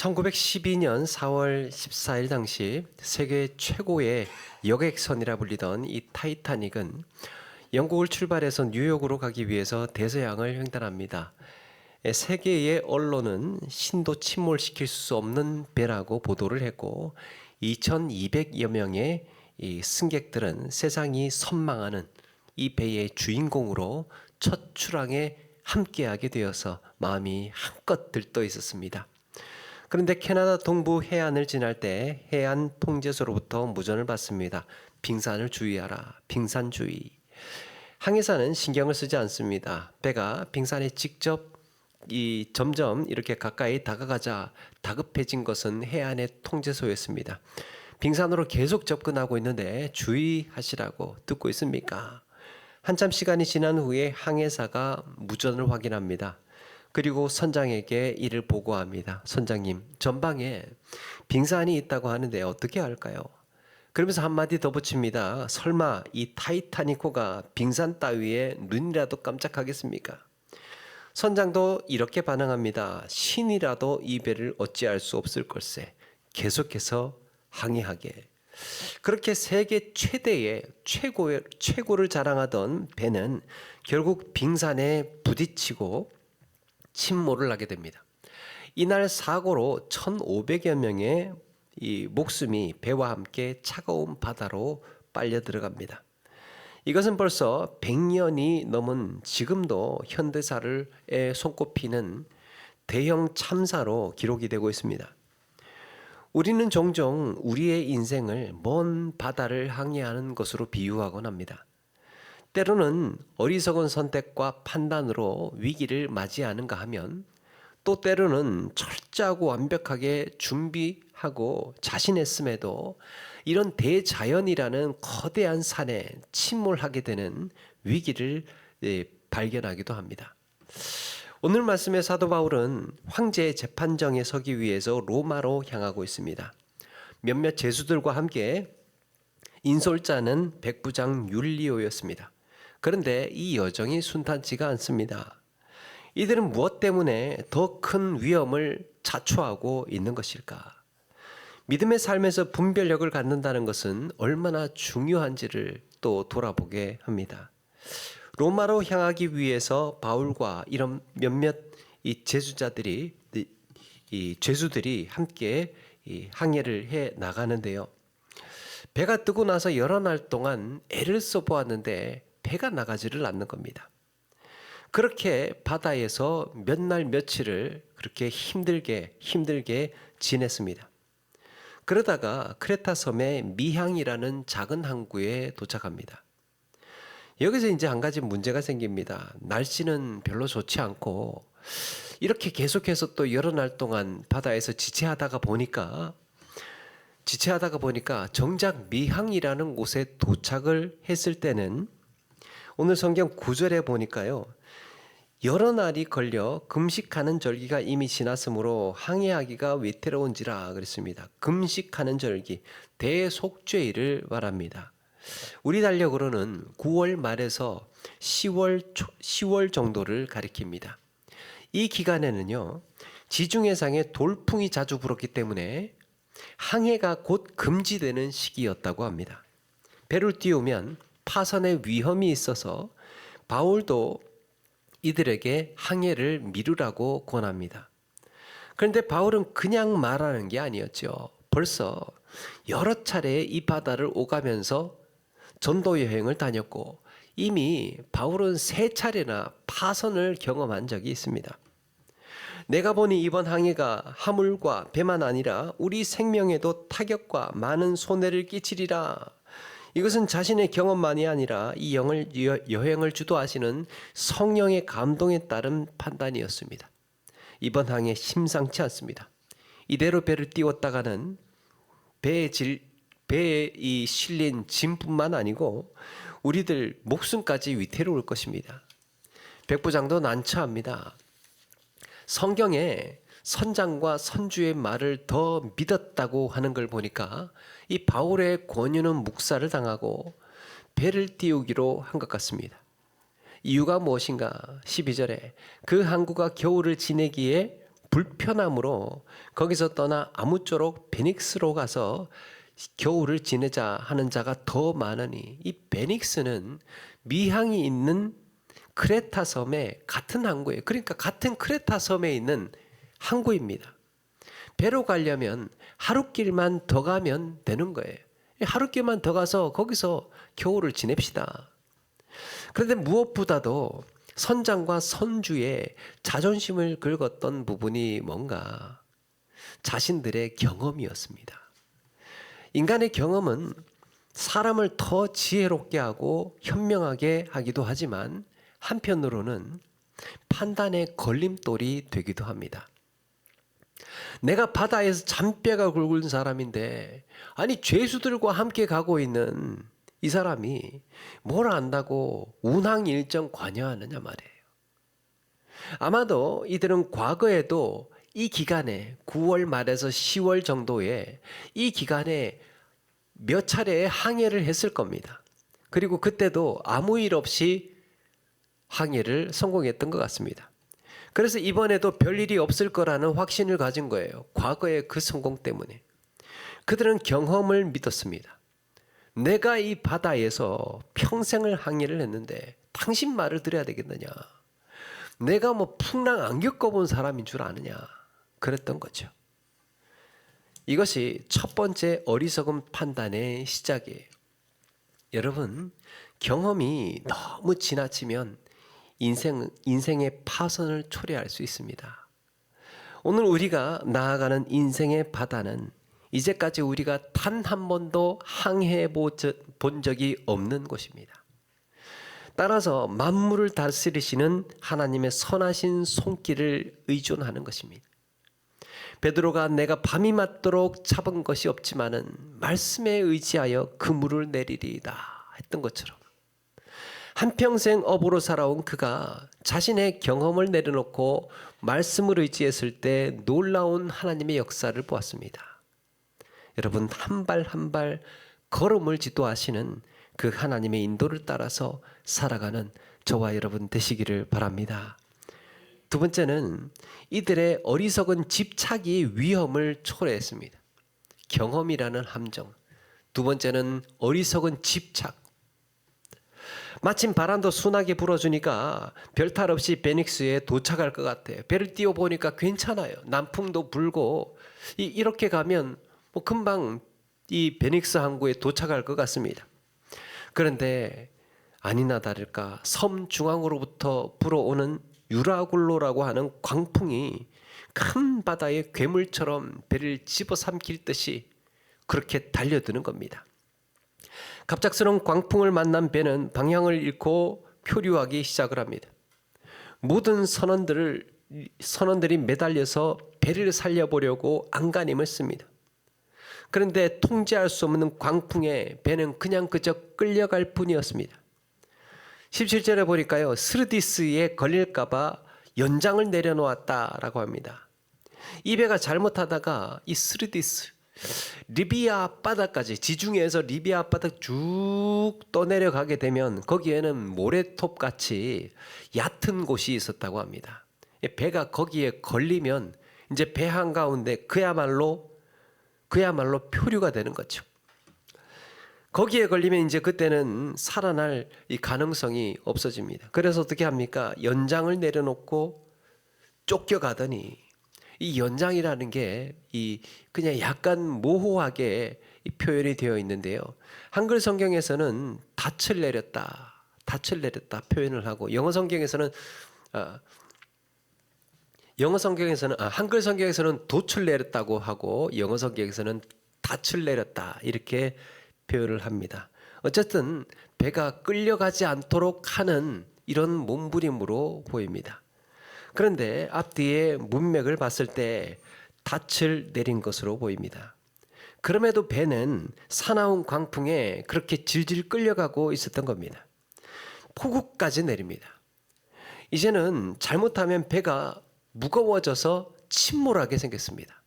1912년 4월 14일 당시 세계 최고의 여객선이라 불리던 이 타이타닉은 영국을 출발해서 뉴욕으로 가기 위해서 대서양을 횡단합니다. 세계의 언론은 신도 침몰시킬 수 없는 배라고 보도를 했고 2,200여 명의 이 승객들은 세상이 선망하는 이 배의 주인공으로 첫 출항에 함께하게 되어서 마음이 한껏 들떠 있었습니다. 그런데 캐나다 동부 해안을 지날 때 해안 통제소로부터 무전을 받습니다. 빙산을 주의하라. 빙산주의. 항해사는 신경을 쓰지 않습니다. 배가 빙산에 직접 점점 이렇게 가까이 다가가자 다급해진 것은 해안의 통제소였습니다. 빙산으로 계속 접근하고 있는데 주의하시라고 듣고 있습니까? 한참 시간이 지난 후에 항해사가 무전을 확인합니다. 그리고 선장에게 이를 보고합니다. 선장님, 전방에 빙산이 있다고 하는데 어떻게 할까요? 그러면서 한마디 더 붙입니다. 설마 이 타이타닉호가 빙산 따위에 눈이라도 깜짝하겠습니까? 선장도 이렇게 반응합니다. 신이라도 이 배를 어찌할 수 없을 걸세. 계속해서 항해하게. 그렇게 세계 최대의 최고를 자랑하던 배는 결국 빙산에 부딪히고 침몰을 하게 됩니다. 이날 사고로 1,500여 명의 이 목숨이 배와 함께 차가운 바다로 빨려 들어갑니다. 이것은 벌써 100년이 넘은 지금도 현대사를 손꼽히는 대형 참사로 기록이 되고 있습니다. 우리는 종종 우리의 인생을 먼 바다를 항해하는 것으로 비유하곤 합니다. 때로는 어리석은 선택과 판단으로 위기를 맞이하는가 하면 또 때로는 철저하고 완벽하게 준비하고 자신했음에도 이런 대자연이라는 거대한 산에 침몰하게 되는 위기를 발견하기도 합니다. 오늘 말씀의 사도 바울은 황제의 재판정에 서기 위해서 로마로 향하고 있습니다. 몇몇 죄수들과 함께 인솔자는 백부장 율리오였습니다. 그런데 이 여정이 순탄치가 않습니다. 이들은 무엇 때문에 더 큰 위험을 자초하고 있는 것일까? 믿음의 삶에서 분별력을 갖는다는 것은 얼마나 중요한지를 또 돌아보게 합니다. 로마로 향하기 위해서 바울과 이런 몇몇 이 죄수들이 함께 항해를 해 나가는데요. 배가 뜨고 나서 여러 날 동안 애를 써보았는데 배가 나가지를 않는 겁니다. 그렇게 바다에서 몇 날 며칠을 그렇게 힘들게 지냈습니다. 그러다가 크레타 섬의 미향이라는 작은 항구에 도착합니다. 여기서 이제 한 가지 문제가 생깁니다. 날씨는 별로 좋지 않고 이렇게 계속해서 또 여러 날 동안 바다에서 지체하다가 보니까 정작 미향이라는 곳에 도착을 했을 때는 오늘 성경 9절에 보니까요. 여러 날이 걸려 금식하는 절기가 이미 지났으므로 항해하기가 위태로운지라 그랬습니다. 금식하는 절기, 대속죄일을 말합니다. 우리 달력으로는 9월 말에서 10월 정도를 가리킵니다. 이 기간에는요. 지중해상에 돌풍이 자주 불었기 때문에 항해가 곧 금지되는 시기였다고 합니다. 배를 띄우면 파선의 위험이 있어서 바울도 이들에게 항해를 미루라고 권합니다. 그런데 바울은 그냥 말하는 게 아니었죠. 벌써 여러 차례 이 바다를 오가면서 전도 여행을 다녔고 이미 바울은 3차례나 파선을 경험한 적이 있습니다. 내가 보니 이번 항해가 화물과 배만 아니라 우리 생명에도 타격과 많은 손해를 끼치리라. 이것은 자신의 경험만이 아니라 이 여행을 주도하시는 성령의 감동에 따른 판단이었습니다. 이번 항해 심상치 않습니다. 이대로 배를 띄웠다가는 배에 실린 짐뿐만 아니고 우리들 목숨까지 위태로울 것입니다. 백부장도 난처합니다. 성경에 선장과 선주의 말을 더 믿었다고 하는 걸 보니까 이 바울의 권유는 묵살을 당하고 배를 띄우기로 한 것 같습니다. 이유가 무엇인가? 12절에 그 항구가 겨울을 지내기에 불편함으로 거기서 떠나 아무쪼록 베닉스로 가서 겨울을 지내자 하는 자가 더 많으니 이 베닉스는 미항이 있는 크레타 섬의 같은 항구예요. 그러니까 같은 크레타 섬에 있는 항구입니다. 배로 가려면 하룻길만 더 가면 되는 거예요. 하룻길만 더 가서 거기서 겨울을 지냅시다. 그런데 무엇보다도 선장과 선주의 자존심을 긁었던 부분이 뭔가 자신들의 경험이었습니다. 인간의 경험은 사람을 더 지혜롭게 하고 현명하게 하기도 하지만 한편으로는 판단의 걸림돌이 되기도 합니다. 내가 바다에서 잔뼈가 굵은 사람인데 아니 죄수들과 함께 가고 있는 이 사람이 뭘 안다고 운항 일정 관여하느냐 말이에요. 아마도 이들은 과거에도 이 기간에 9월 말에서 10월 정도에 이 기간에 몇 차례의 항해를 했을 겁니다. 그리고 그때도 아무 일 없이 항해를 성공했던 것 같습니다. 그래서 이번에도 별일이 없을 거라는 확신을 가진 거예요. 과거의 그 성공 때문에. 그들은 경험을 믿었습니다. 내가 이 바다에서 평생을 항해를 했는데 당신 말을 들어야 되겠느냐. 내가 뭐 풍랑 안 겪어본 사람인 줄 아느냐. 그랬던 거죠. 이것이 첫 번째 어리석은 판단의 시작이에요. 여러분, 경험이 너무 지나치면 인생의 파선을 초래할 수 있습니다. 오늘 우리가 나아가는 인생의 바다는 이제까지 우리가 단 한 번도 항해해 본 적이 없는 곳입니다. 따라서 만물을 다스리시는 하나님의 선하신 손길을 의존하는 것입니다. 베드로가 내가 밤이 맞도록 잡은 것이 없지만은 말씀에 의지하여 그물을 내리리이다 했던 것처럼 한평생 어부로 살아온 그가 자신의 경험을 내려놓고 말씀을 의지했을 때 놀라운 하나님의 역사를 보았습니다. 여러분, 한 발 한 발 걸음을 지도하시는 그 하나님의 인도를 따라서 살아가는 저와 여러분 되시기를 바랍니다. 두 번째는 이들의 어리석은 집착이 위험을 초래했습니다. 경험이라는 함정. 두 번째는 어리석은 집착. 마침 바람도 순하게 불어주니까 별탈 없이 베닉스에 도착할 것 같아요. 배를 띄워보니까 괜찮아요. 남풍도 불고 이렇게 가면 뭐 금방 이 베닉스 항구에 도착할 것 같습니다. 그런데 아니나 다를까 섬 중앙으로부터 불어오는 유라굴로라고 하는 광풍이 큰 바다의 괴물처럼 배를 집어삼킬 듯이 그렇게 달려드는 겁니다. 갑작스러운 광풍을 만난 배는 방향을 잃고 표류하기 시작을 합니다. 모든 선원들이 매달려서 배를 살려보려고 안간힘을 씁니다. 그런데 통제할 수 없는 광풍에 배는 그냥 그저 끌려갈 뿐이었습니다. 17절에 보니까요, 스르디스에 걸릴까봐 연장을 내려놓았다라고 합니다. 이 배가 잘못하다가 이 스르디스 리비아 앞바다까지, 지중해에서 리비아 앞바다 쭉 떠내려가게 되면 거기에는 모래톱 같이 얕은 곳이 있었다고 합니다. 배가 거기에 걸리면 이제 배 한가운데 그야말로 표류가 되는 거죠. 거기에 걸리면 이제 그때는 살아날 이 가능성이 없어집니다. 그래서 어떻게 합니까? 연장을 내려놓고 쫓겨가더니 이 연장이라는 게 그냥 약간 모호하게 표현이 되어 있는데요. 한글 성경에서는 닻을 내렸다 표현을 하고 영어 성경에서는 한글 성경에서는 돛을 내렸다고 하고 영어 성경에서는 닻을 내렸다 이렇게 표현을 합니다. 어쨌든 배가 끌려가지 않도록 하는 이런 몸부림으로 보입니다. 그런데 앞뒤의 문맥을 봤을 때 닻을 내린 것으로 보입니다. 그럼에도 배는 사나운 광풍에 그렇게 질질 끌려가고 있었던 겁니다. 폭우까지 내립니다. 이제는 잘못하면 배가 무거워져서 침몰하게 생겼습니다.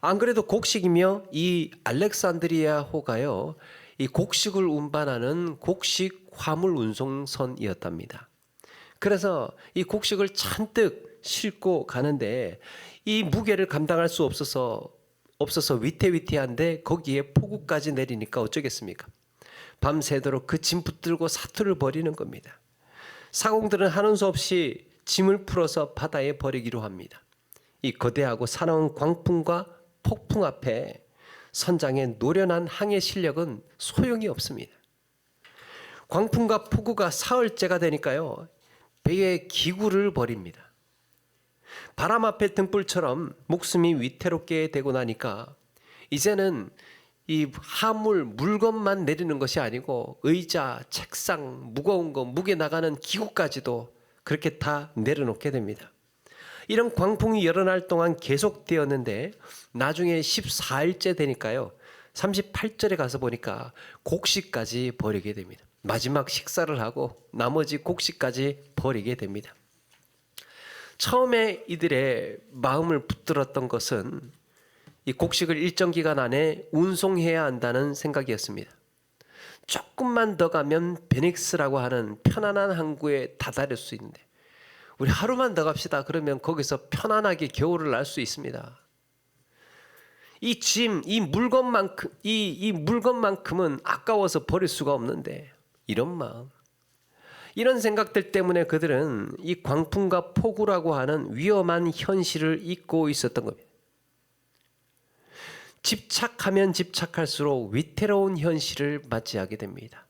안 그래도 곡식이며 이 알렉산드리아호가요, 이 곡식을 운반하는 곡식 화물 운송선이었답니다. 그래서 이 곡식을 잔뜩 싣고 가는데 이 무게를 감당할 수 없어서 위태위태한데 거기에 폭우까지 내리니까 어쩌겠습니까? 밤새도록 그 짐 붙들고 사투를 벌이는 겁니다. 사공들은 하는 수 없이 짐을 풀어서 바다에 버리기로 합니다. 이 거대하고 사나운 광풍과 폭풍 앞에 선장의 노련한 항해 실력은 소용이 없습니다. 광풍과 폭우가 사흘째가 되니까요, 배에 기구를 버립니다. 바람 앞에 등불처럼 목숨이 위태롭게 되고 나니까 이제는 이 화물 물건만 내리는 것이 아니고 의자, 책상, 무거운 거, 무게 나가는 기구까지도 그렇게 다 내려놓게 됩니다. 이런 광풍이 여러 날 동안 계속되었는데 나중에 14일째 되니까요, 38절에 가서 보니까 곡식까지 버리게 됩니다. 마지막 식사를 하고 나머지 곡식까지 버리게 됩니다. 처음에 이들의 마음을 붙들었던 것은 이 곡식을 일정 기간 안에 운송해야 한다는 생각이었습니다. 조금만 더 가면 베닉스라고 하는 편안한 항구에 다다를 수 있는데 우리 하루만 더 갑시다. 그러면 거기서 편안하게 겨울을 날 수 있습니다. 이 짐, 이 물건만큼은 아까워서 버릴 수가 없는데 이런 마음, 이런 생각들 때문에 그들은 이 광풍과 폭우라고 하는 위험한 현실을 잊고 있었던 겁니다. 집착하면 집착할수록 위태로운 현실을 맞이하게 됩니다.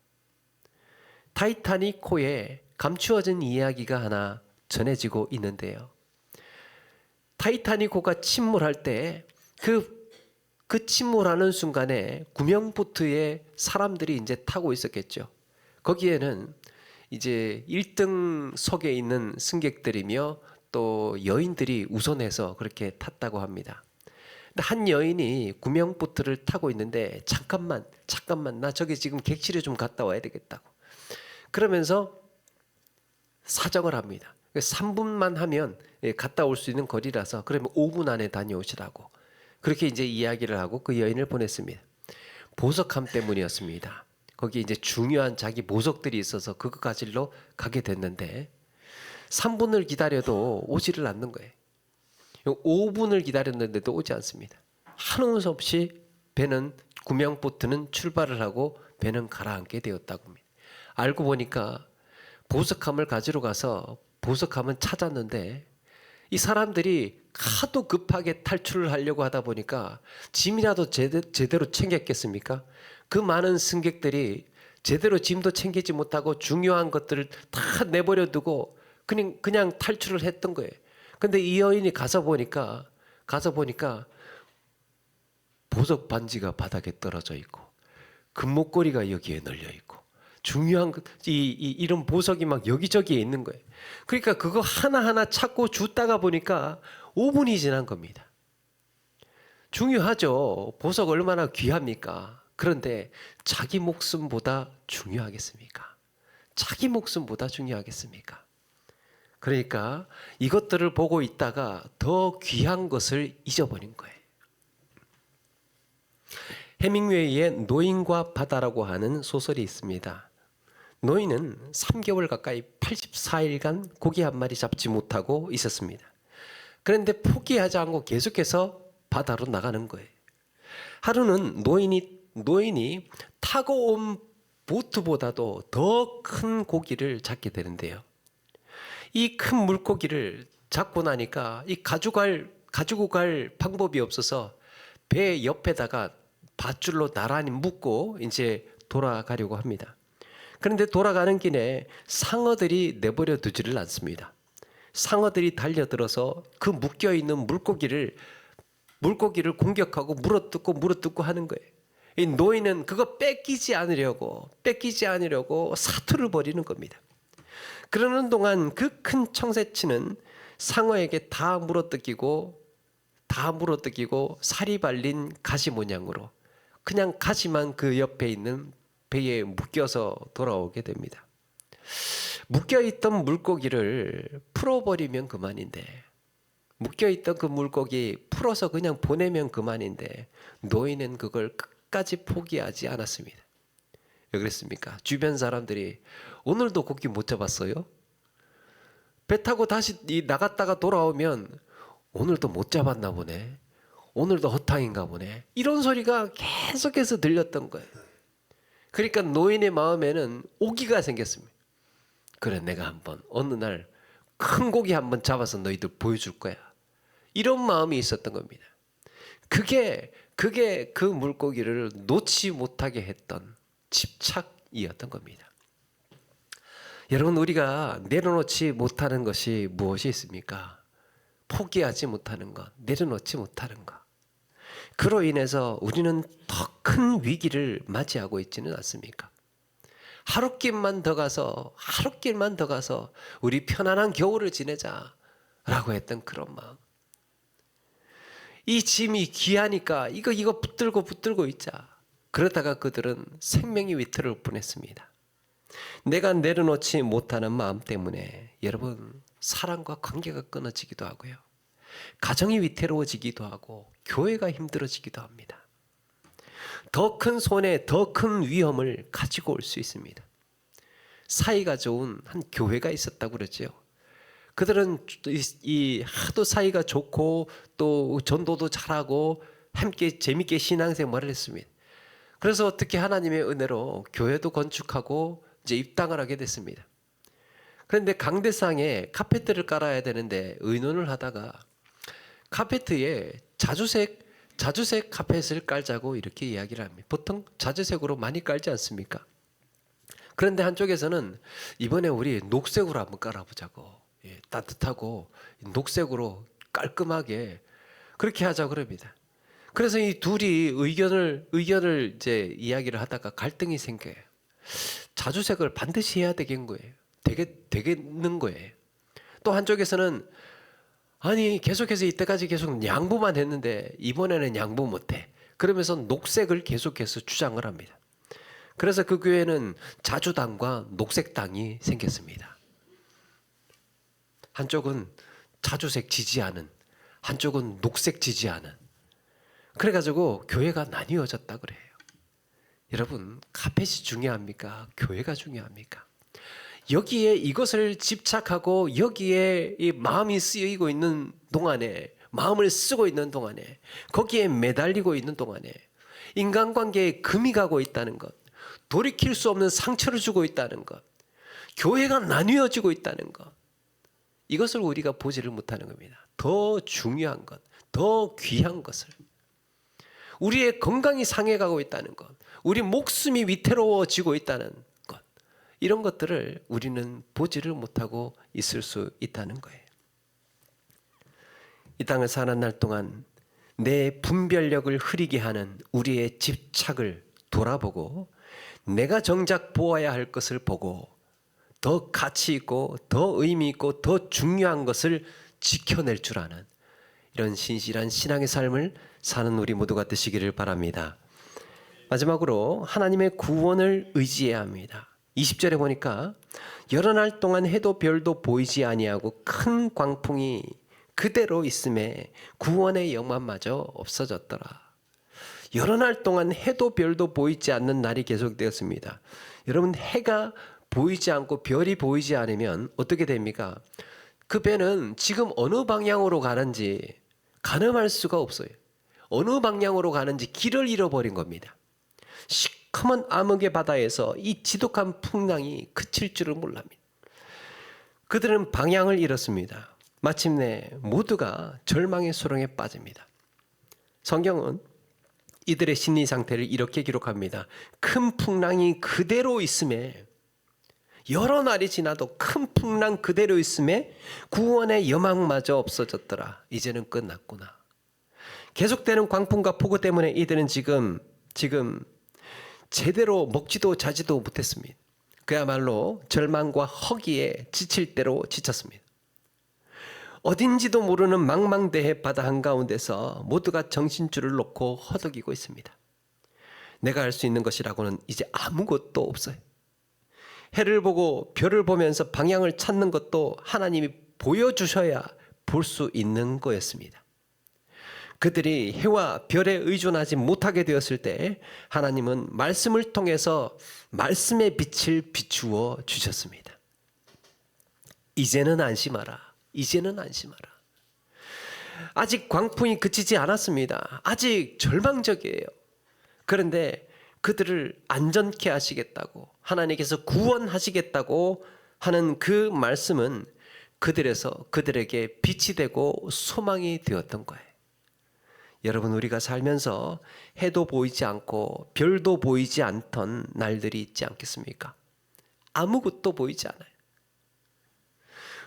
타이타닉호에 감추어진 이야기가 하나 전해지고 있는데요. 타이타닉호가 침몰할 때 그 침몰하는 순간에 구명보트에 사람들이 이제 타고 있었겠죠. 거기에는 이제 1등석에 있는 승객들이며 또 여인들이 우선해서 그렇게 탔다고 합니다. 한 여인이 구명보트를 타고 있는데 잠깐만 나 저기 지금 객실에 좀 갔다 와야 되겠다고 그러면서 사정을 합니다. 3분만 하면 갔다 올 수 있는 거리라서 그러면 5분 안에 다녀오시라고 그렇게 이제 이야기를 하고 그 여인을 보냈습니다. 보석함 때문이었습니다. 거기에 이제 중요한 자기 보석들이 있어서 그거 가지러 가게 됐는데 3분을 기다려도 오지를 않는 거예요. 5분을 기다렸는데도 오지 않습니다. 한운 수 없이 구명보트는 출발을 하고 배는 가라앉게 되었다고 합니다. 알고 보니까 보석함을 가지러 가서 보석함은 찾았는데 이 사람들이 하도 급하게 탈출을 하려고 하다 보니까 짐이라도 제대로 챙겼겠습니까? 그 많은 승객들이 제대로 짐도 챙기지 못하고 중요한 것들을 다 내버려 두고 그냥 탈출을 했던 거예요. 근데 이 여인이 가서 보니까 보석 반지가 바닥에 떨어져 있고 금목걸이가 여기에 널려 있고 중요한 이런 보석이 막 여기저기에 있는 거예요. 그러니까 그거 하나하나 찾고 줍다가 보니까 5분이 지난 겁니다. 중요하죠. 보석 얼마나 귀합니까? 그런데 자기 목숨보다 중요하겠습니까? 자기 목숨보다 중요하겠습니까? 그러니까 이것들을 보고 있다가 더 귀한 것을 잊어버린 거예요. 해밍웨이의 노인과 바다라고 하는 소설이 있습니다. 노인은 3개월 가까이 84일간 고기 한 마리 잡지 못하고 있었습니다. 그런데 포기하지 않고 계속해서 바다로 나가는 거예요. 하루는 노인이 타고 온 보트보다도 더 큰 고기를 잡게 되는데요. 이 큰 물고기를 잡고 나니까 가지고 갈 방법이 없어서 배 옆에다가 밧줄로 나란히 묶고 이제 돌아가려고 합니다. 그런데 돌아가는 길에 상어들이 내버려 두지를 않습니다. 상어들이 달려들어서 그 묶여있는 물고기를 공격하고 물어뜯고 하는 거예요. 이 노인은 그거 뺏기지 않으려고 사투를 벌이는 겁니다. 그러는 동안 그 큰 청새치는 상어에게 다 물어뜯기고 살이 발린 가시 모양으로 그냥 가시만 그 옆에 있는 배에 묶여서 돌아오게 됩니다. 묶여있던 물고기를 풀어버리면 그만인데 묶여있던 그 물고기 풀어서 그냥 보내면 그만인데 노인은 그걸 끝까지 포기하지 않았습니다. 왜 그랬습니까? 주변 사람들이 오늘도 고기 못 잡았어요? 배 타고 다시 나갔다가 돌아오면 오늘도 못 잡았나 보네. 오늘도 허탕인가 보네. 이런 소리가 계속해서 들렸던 거예요. 그러니까 노인의 마음에는 오기가 생겼습니다. 그래, 내가 한번 어느 날 큰 고기 한번 잡아서 너희들 보여줄 거야. 이런 마음이 있었던 겁니다. 그게 그 물고기를 놓지 못하게 했던 집착이었던 겁니다. 여러분, 우리가 내려놓지 못하는 것이 무엇이 있습니까? 포기하지 못하는 것, 내려놓지 못하는 것. 그로 인해서 우리는 더 큰 위기를 맞이하고 있지는 않습니까? 하룻길만 더 가서 우리 편안한 겨울을 지내자라고 했던 그런 마음. 이 짐이 귀하니까 이거 붙들고 있자. 그러다가 그들은 생명의 위태로울 뻔했습니다. 내가 내려놓지 못하는 마음 때문에 여러분, 사랑과 관계가 끊어지기도 하고요, 가정이 위태로워지기도 하고 교회가 힘들어지기도 합니다. 더 큰 손해, 더 큰 위험을 가지고 올 수 있습니다. 사이가 좋은 한 교회가 있었다고 그러죠. 그들은 이 하도 사이가 좋고 또 전도도 잘하고 함께 재밌게 신앙생활을 했습니다. 그래서 어떻게 하나님의 은혜로 교회도 건축하고 이제 입당을 하게 됐습니다. 그런데 강대상에 카페트를 깔아야 되는데 의논을 하다가 카페트에 자주색 카펫을 깔자고 이렇게 이야기를 합니다. 보통 자주색으로 많이 깔지 않습니까? 그런데 한쪽에서는 이번에 우리 녹색으로 한번 깔아보자고, 따뜻하고 녹색으로 깔끔하게 그렇게 하자고 그럽니다. 그래서 이 둘이 의견을 이제 이야기를 하다가 갈등이 생겨요. 자주색을 반드시 해야 되겠는 거예요. 되겠는 거예요. 또 한쪽에서는 아니, 계속해서 이때까지 계속 양보만 했는데 이번에는 양보 못해. 그러면서 녹색을 계속해서 주장을 합니다. 그래서 그 교회는 자주당과 녹색당이 생겼습니다. 한쪽은 자주색 지지하는, 한쪽은 녹색 지지하는. 그래가지고 교회가 나뉘어졌다 그래요. 여러분, 카펫이 중요합니까? 교회가 중요합니까? 여기에 이것을 집착하고 여기에 이 마음이 쓰이고 있는 동안에, 마음을 쓰고 있는 동안에, 거기에 매달리고 있는 동안에 인간관계에 금이 가고 있다는 것, 돌이킬 수 없는 상처를 주고 있다는 것, 교회가 나뉘어지고 있다는 것, 이것을 우리가 보지를 못하는 겁니다. 더 중요한 것, 더 귀한 것을, 우리의 건강이 상해가고 있다는 것, 우리 목숨이 위태로워지고 있다는 것, 이런 것들을 우리는 보지를 못하고 있을 수 있다는 거예요. 이 땅을 사는 날 동안 내 분별력을 흐리게 하는 우리의 집착을 돌아보고 내가 정작 보아야 할 것을 보고 더 가치 있고 더 의미 있고 더 중요한 것을 지켜낼 줄 아는 이런 신실한 신앙의 삶을 사는 우리 모두가 되시기를 바랍니다. 마지막으로 하나님의 구원을 의지해야 합니다. 20절에 보니까 여러 날 동안 해도 별도 보이지 아니하고 큰 광풍이 그대로 있음에 구원의 영광마저 없어졌더라. 여러 날 동안 해도 별도 보이지 않는 날이 계속되었습니다. 여러분, 해가 보이지 않고 별이 보이지 않으면 어떻게 됩니까? 그 배는 지금 어느 방향으로 가는지 가늠할 수가 없어요. 어느 방향으로 가는지 길을 잃어버린 겁니다. 시커먼 암흑의 바다에서 이 지독한 풍랑이 그칠 줄을 몰랍니다. 그들은 방향을 잃었습니다. 마침내 모두가 절망의 수렁에 빠집니다. 성경은 이들의 심리 상태를 이렇게 기록합니다. 큰 풍랑이 그대로 있음에, 여러 날이 지나도 큰 풍랑 그대로 있음에 구원의 여망마저 없어졌더라. 이제는 끝났구나. 계속되는 광풍과 폭우 때문에 이들은 지금 제대로 먹지도 자지도 못했습니다. 그야말로 절망과 허기에 지칠 대로 지쳤습니다. 어딘지도 모르는 망망대해 바다 한가운데서 모두가 정신줄을 놓고 허덕이고 있습니다. 내가 할 수 있는 것이라고는 이제 아무것도 없어요. 해를 보고 별을 보면서 방향을 찾는 것도 하나님이 보여주셔야 볼 수 있는 거였습니다. 그들이 해와 별에 의존하지 못하게 되었을 때 하나님은 말씀을 통해서 말씀의 빛을 비추어 주셨습니다. 이제는 안심하라. 이제는 안심하라. 아직 광풍이 그치지 않았습니다. 아직 절망적이에요. 그런데 그들을 안전케 하시겠다고, 하나님께서 구원하시겠다고 하는 그 말씀은 그들에게 빛이 되고 소망이 되었던 거예요. 여러분, 우리가 살면서 해도 보이지 않고 별도 보이지 않던 날들이 있지 않겠습니까? 아무것도 보이지 않아요.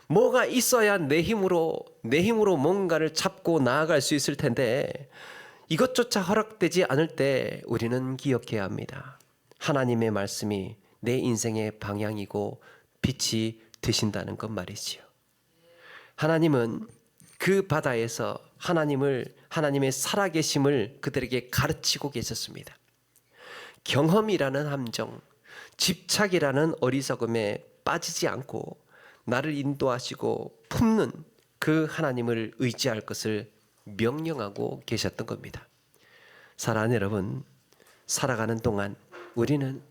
뭐가 있어야 내 힘으로 뭔가를 잡고 나아갈 수 있을 텐데 이것조차 허락되지 않을 때 우리는 기억해야 합니다. 하나님의 말씀이 내 인생의 방향이고 빛이 되신다는 것 말이지요. 하나님은 그 바다에서 하나님의 살아계심을 그들에게 가르치고 계셨습니다. 경험이라는 함정, 집착이라는 어리석음에 빠지지 않고 나를 인도하시고 품는 그 하나님을 의지할 것을 명령하고 계셨던 겁니다. 사랑하는 여러분, 살아가는 동안 우리는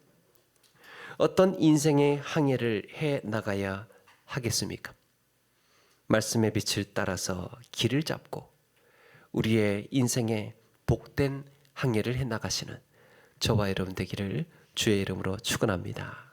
어떤 인생의 항해를 해 나가야 하겠습니까? 말씀의 빛을 따라서 길을 잡고 우리의 인생의 복된 항해를 해 나가시는 저와 여러분 되기를 주의 이름으로 축원합니다.